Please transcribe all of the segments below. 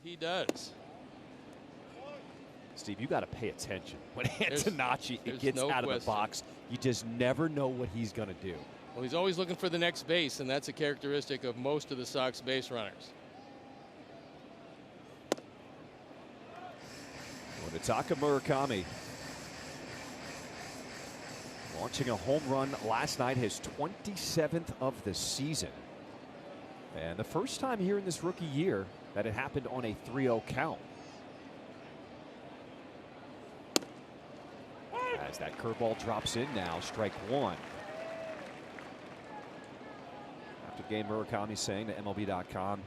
he does. Steve, you got to pay attention. When Antonacci gets no out of question. the box, you just never know what he's going to do. Well, he's always looking for the next base, and that's a characteristic of most of the Sox base runners. Munetaka Murakami launching a home run last night, his 27th of the season. And the first time here in this rookie year that it happened on a 3-0 count. As that curveball drops in now, strike one. After game, Murakami saying to MLB.com,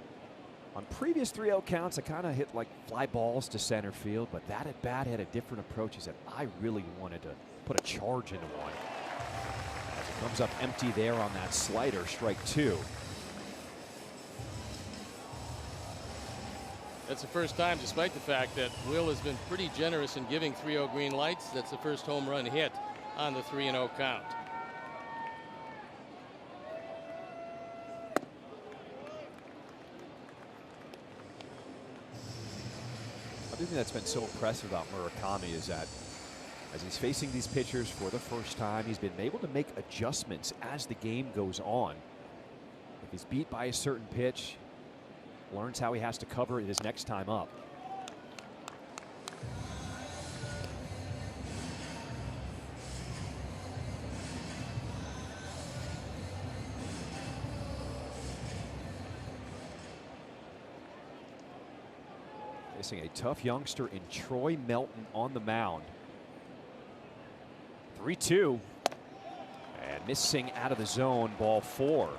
on previous 3-0 counts, I kind of hit like fly balls to center field, but that at bat had a different approach. He said, I really wanted to put a charge into one. As it comes up empty there on that slider, strike two. That's the first time, despite the fact that Will has been pretty generous in giving 3-0 green lights. That's the first home run hit on the 3-0 count. Another thing that's been so impressive about Murakami is that as he's facing these pitchers for the first time, he's been able to make adjustments as the game goes on. If he's beat by a certain pitch, learns how he has to cover it his next time up. Facing a tough youngster in Troy Melton on the mound. 3-2. And missing out of the zone, ball four.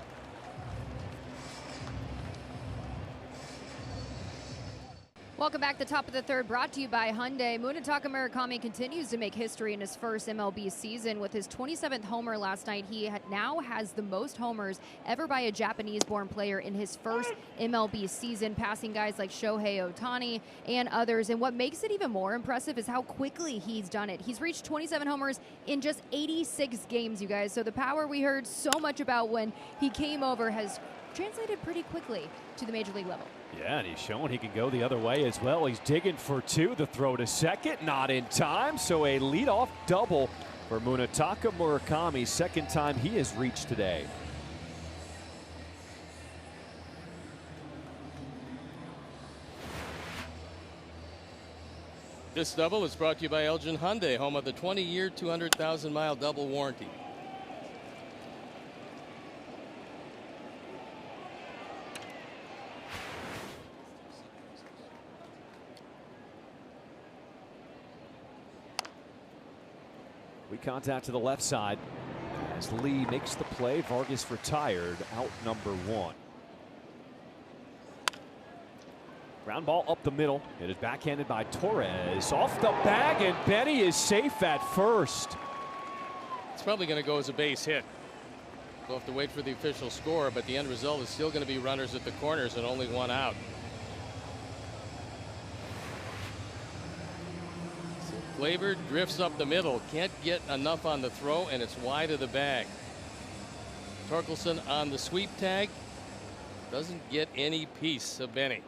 Welcome back to Top of the Third, brought to you by Hyundai. Munetaka Murakami continues to make history in his first MLB season with his 27th homer last night. He now has the most homers ever by a Japanese-born player in his first MLB season, passing guys like Shohei Ohtani and others. And what makes it even more impressive is how quickly he's done it. He's reached 27 homers in just 86 games, you guys. So the power we heard so much about when he came over has translated pretty quickly to the major league level. Yeah, and he's showing he can go the other way as well. He's digging for two. The throw to second, not in time. So a leadoff double for Munetaka Murakami. Second time he has reached today. This double is brought to you by Elgin Hyundai, home of the 20-year, 200,000-mile double warranty. We contact to the left side as Lee makes the play. Vargas retired, out number one. Ground ball up the middle. It is backhanded by Torres. Off the bag, and Benny is safe at first. It's probably going to go as a base hit. We'll have to wait for the official score, but the end result is still going to be runners at the corners and only one out. Gleyber drifts up the middle, can't get enough on the throw, and it's wide of the bag. Torkelson on the sweep tag, doesn't get any piece of Benny.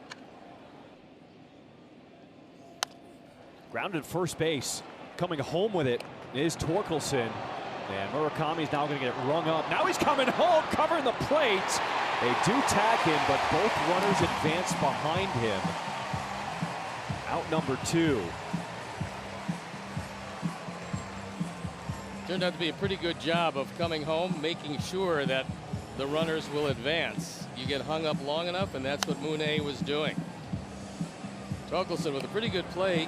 Grounded first base, coming home with it is Torkelson, and Murakami's now going to get it rung up. Now he's coming home, covering the plate. They do tag him, but both runners advance behind him. Out number two. Turned out to be a pretty good job of coming home, making sure that the runners will advance. You get hung up long enough, and that's what Mune was doing. Torkelson with a pretty good play.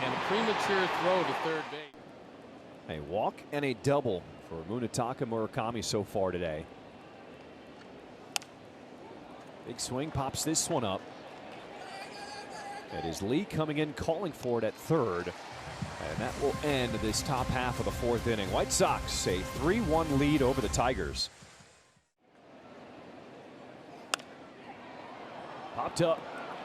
And a premature throw to third base. A walk and a double for Munetaka Murakami so far today. Big swing, pops this one up. It is Lee coming in, calling for it at third. And that will end this top half of the fourth inning. White Sox a 3-1 lead over the Tigers. Popped up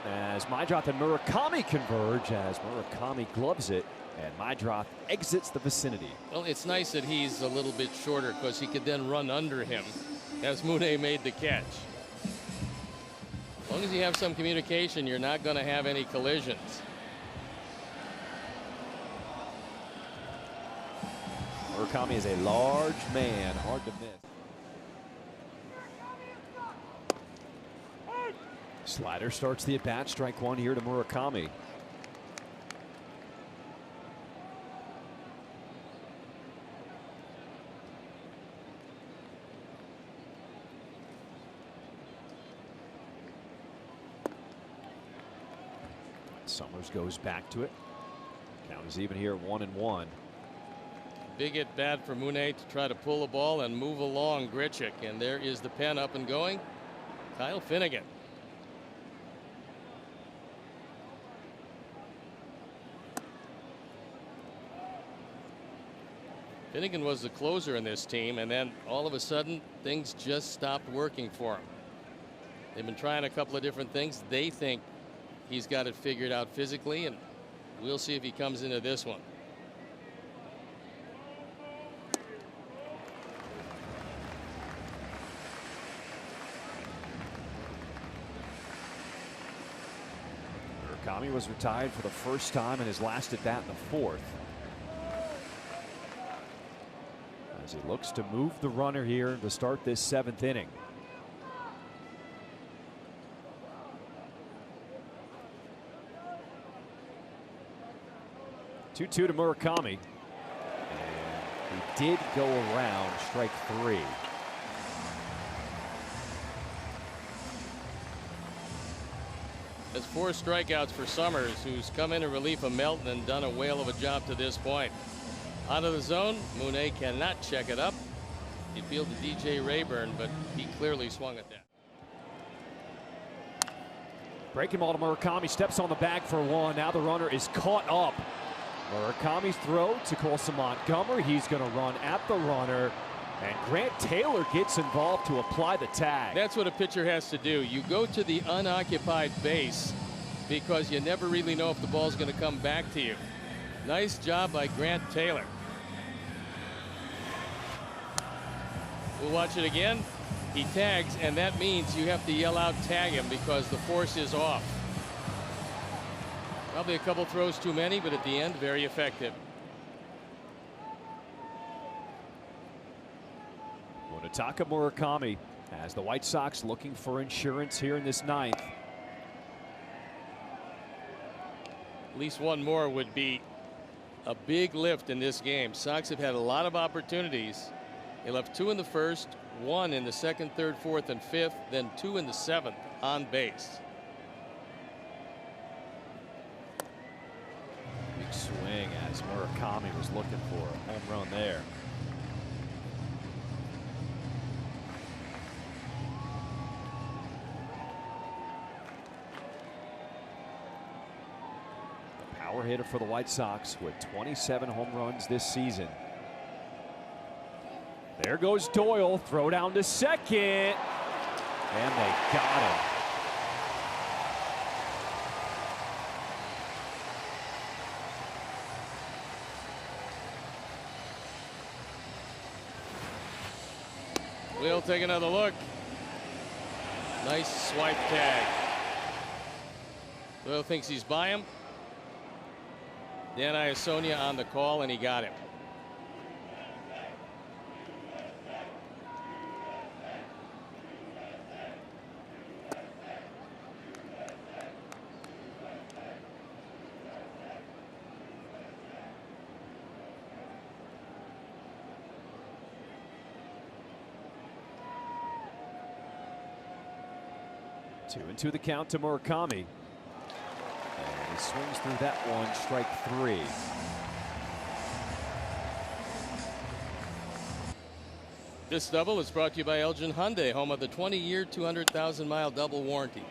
as Maidroth and Murakami converge as Murakami gloves it and Maidroth exits the vicinity. Well, it's nice that he's a little bit shorter because he could then run under him as Mune made the catch. long as you have some communication, you're not going to have any collisions. Murakami is a large man, hard to miss. Slider starts the at-bat, strike one here to Murakami. Summers goes back to it. Count is even here, 1-1. Big at bat for Mune to try to pull the ball and move along Grichuk. And there is the pen up and going. Kyle Finnegan. Finnegan was the closer in this team, and then all of a sudden things just stopped working for him. They've been trying a couple of different things. They think he's got it figured out physically, and we'll see if he comes into this one. Murakami was retired for the first time in his last at bat in the fourth. As he looks to move the runner here to start this seventh inning. Two-two to Murakami. And he did go around strike three. That's 4 strikeouts for Summers, who's come in relief of Melton and done a whale of a job to this point. Out of the zone, Mune cannot check it up. He fielded DJ Rayburn, but he clearly swung at that. Breaking ball to Murakami, steps on the bag for one. Now the runner is caught up. Murakami's throw to Colson Montgomery. He's going to run at the runner, and Grant Taylor gets involved to apply the tag. That's what a pitcher has to do. You go to the unoccupied base because you never really know if the ball's going to come back to you. Nice job by Grant Taylor. We'll watch it again. He tags, and that means you have to yell out tag him because the force is off. Probably a couple throws too many, but at the end, very effective. Munetaka Murakami as the White Sox looking for insurance here in this ninth. At least one more would be a big lift in this game. Sox have had a lot of opportunities. They left 2 in the first, 1 in the second, third, fourth, and fifth, then 2 in the seventh on base. Big swing as Murakami was looking for a home run there. The power hitter for the White Sox with 27 home runs this season. There goes Doyle, throw down to second, and they got him. We'll take another look. Nice swipe tag. Will thinks he's by him. Dan Iasonia on the call, and he got him. Two and two the count to Murakami. And he swings through that one, strike three. This double is brought to you by Elgin Hyundai, home of the 20-year, 200,000-mile double warranty.